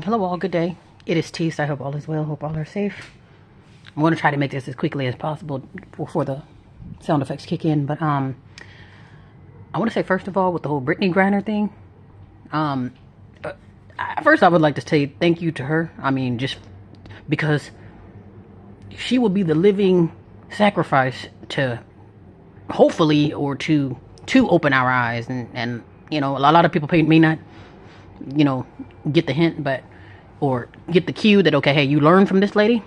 Hello all, good day. It is T, so I hope all is well, hope all are safe. I'm going to try to make this as quickly as possible before the sound effects kick in, but I want to say first of all with the whole Brittney Griner thing, first I would like to say thank you to her. I mean, just because she will be the living sacrifice to hopefully or to open our eyes and you know, a lot of people may not, you know, get the hint, but or get the cue that okay, hey, you learn from this lady,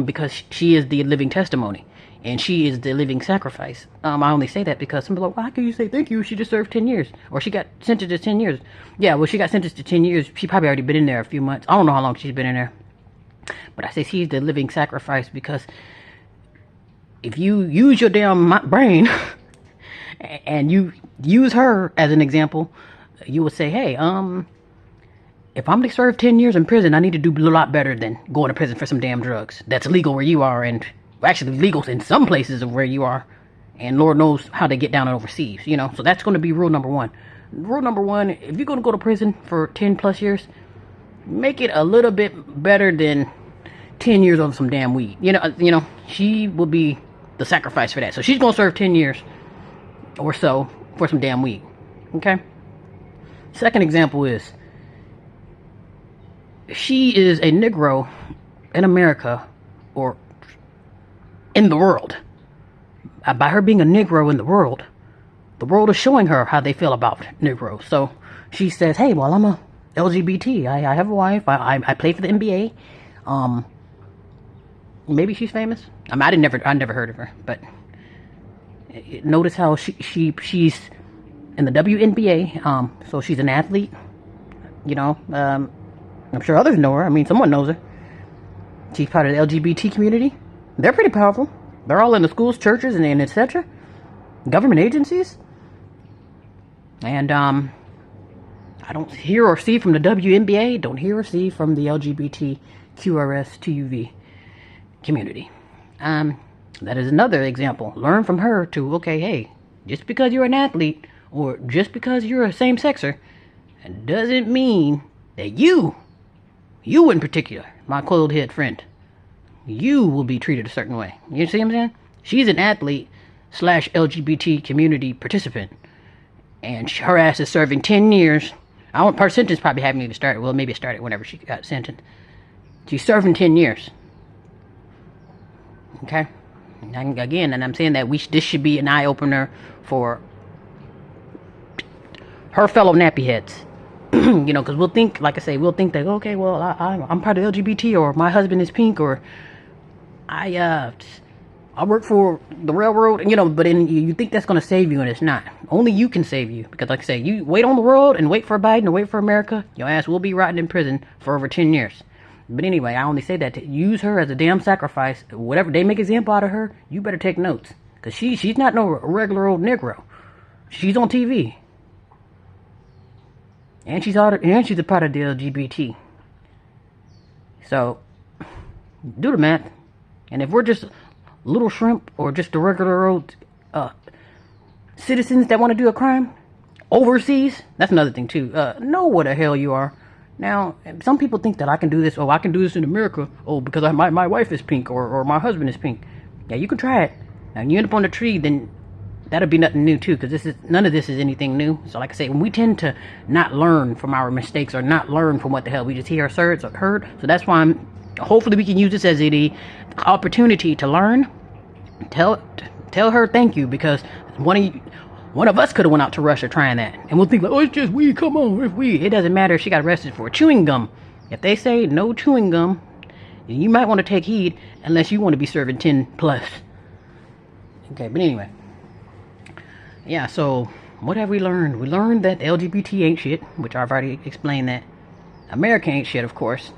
because she is the living testimony and she is the living sacrifice. I only say that because some people are like, well, how can you say thank you? She just served 10 years, or she got sentenced to 10 years. Yeah, well, she got sentenced to 10 years. She probably already been in there a few months. I don't know how long she's been in there, but I say she's the living sacrifice because if you use your damn brain and you use her as an example, you would say, hey, if I'm to serve 10 years in prison, I need to do a lot better than going to prison for some damn drugs. That's legal where you are, and actually legal in some places of where you are. And Lord knows how they get down overseas, you know. So that's going to be rule number one. Rule number one, if you're going to go to prison for 10 plus years, make it a little bit better than 10 years of some damn weed. You know, she will be the sacrifice for that. So she's going to serve 10 years or so for some damn weed. Okay? Second example is, she is a Negro in America or in the world. By her being a Negro in the world is showing her how they feel about Negroes. So she says, hey, well, I'm a LGBT. I have a wife. I play for the NBA. Maybe she's famous. I mean, I never heard of her, but notice how she's in the WNBA. So she's an athlete, you know, I'm sure others know her. I mean, someone knows her. She's part of the LGBT community. They're pretty powerful. They're all in the schools, churches, and etc. Government agencies. And I don't hear or see from the WNBA. Don't hear or see from the LGBT QRS TUV community. That is another example. Learn from her to, okay, hey, just because you're an athlete or just because you're a same-sexer, it doesn't mean that you in particular, my coiled head friend, you will be treated a certain way. You see what I'm saying? She's an athlete / LGBT community participant, and her ass is serving 10 years. Her sentence probably haven't even started. Well, maybe it started whenever she got sentenced. She's serving 10 years. Okay? And again, and I'm saying that this should be an eye-opener for her fellow nappy heads. You know, because we'll think, like I say, we'll think that, okay, well, I'm part of LGBT, or my husband is pink, or I work for the railroad, you know, but then you think that's going to save you, and it's not. Only you can save you, because like I say, you wait on the world and wait for Biden or wait for America, your ass will be rotting in prison for over 10 years. But anyway, I only say that to use her as a damn sacrifice. Whatever they make example out of her, you better take notes, because she's not no regular old Negro. She's on TV. And she's a part of the LGBT. So, do the math. And if we're just little shrimp or just the regular old citizens that want to do a crime overseas, that's another thing too. Know what the hell you are. Now, some people think that I can do this. Oh, I can do this in America. Oh, because my wife is pink or my husband is pink. Yeah, you can try it. Now, you end up on the tree, then that'll be nothing new too, because none of this is anything new. So like I say, when we tend to not learn from our mistakes or not learn from what the hell we just hear or heard. So that's why hopefully we can use this as the opportunity to learn. Tell her thank you, because one of us could have went out to Russia trying that, and we'll think like, oh, it's just weed. Come on, it's weed. It doesn't matter if she got arrested for chewing gum. If they say no chewing gum, you might want to take heed, unless you want to be serving 10 plus. Okay, but anyway. Yeah, so what have we learned? We learned that LGBT ain't shit, which I've already explained that. America ain't shit, of course.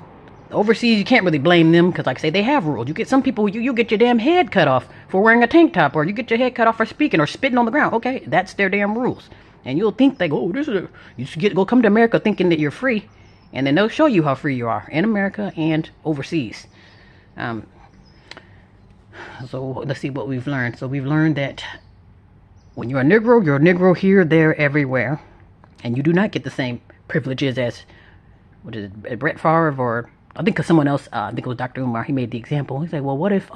Overseas, you can't really blame them, because like I say, they have rules. You get some people, you get your damn head cut off for wearing a tank top, or you get your head cut off for speaking or spitting on the ground. Okay, that's their damn rules. And you'll think they go, oh, you should go come to America thinking that you're free, and then they'll show you how free you are in America and overseas. So let's see what we've learned. So we've learned that when you're a Negro here, there, everywhere. And you do not get the same privileges as what is it, Brett Favre, or I think cause someone else, I think it was Dr. Umar, he made the example. He's like, well, what if,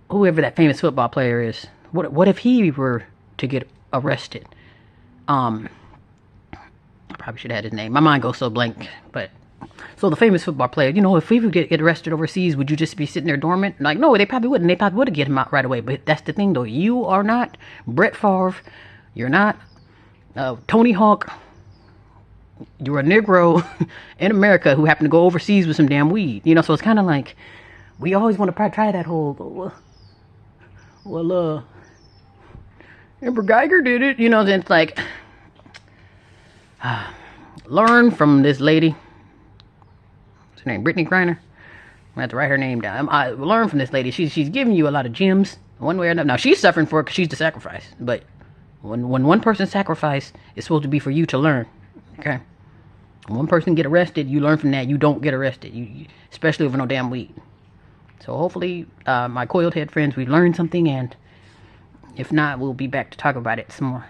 whoever that famous football player is, what if he were to get arrested? I probably should have had his name. My mind goes so blank, but so the famous football player, you know, if we would get arrested overseas, would you just be sitting there dormant? Like, no, they probably wouldn't. They probably would have get him out right away. But that's the thing, though. You are not Brett Favre. You're not Tony Hawk. You're a Negro in America who happened to go overseas with some damn weed. You know, so it's kind of like we always want to try that whole, Amber Geiger did it. You know, then it's like, learn from this lady. What's her name? Brittney Griner. I have to write her name down. I learned from this lady. She's giving you a lot of gems, one way or another. Now she's suffering for it because she's the sacrifice. But when one person's sacrifice is supposed to be for you to learn, okay? When one person get arrested, you learn from that. You don't get arrested, especially over no damn weed. So hopefully, my coiled head friends, we learned something, and if not, we'll be back to talk about it some more.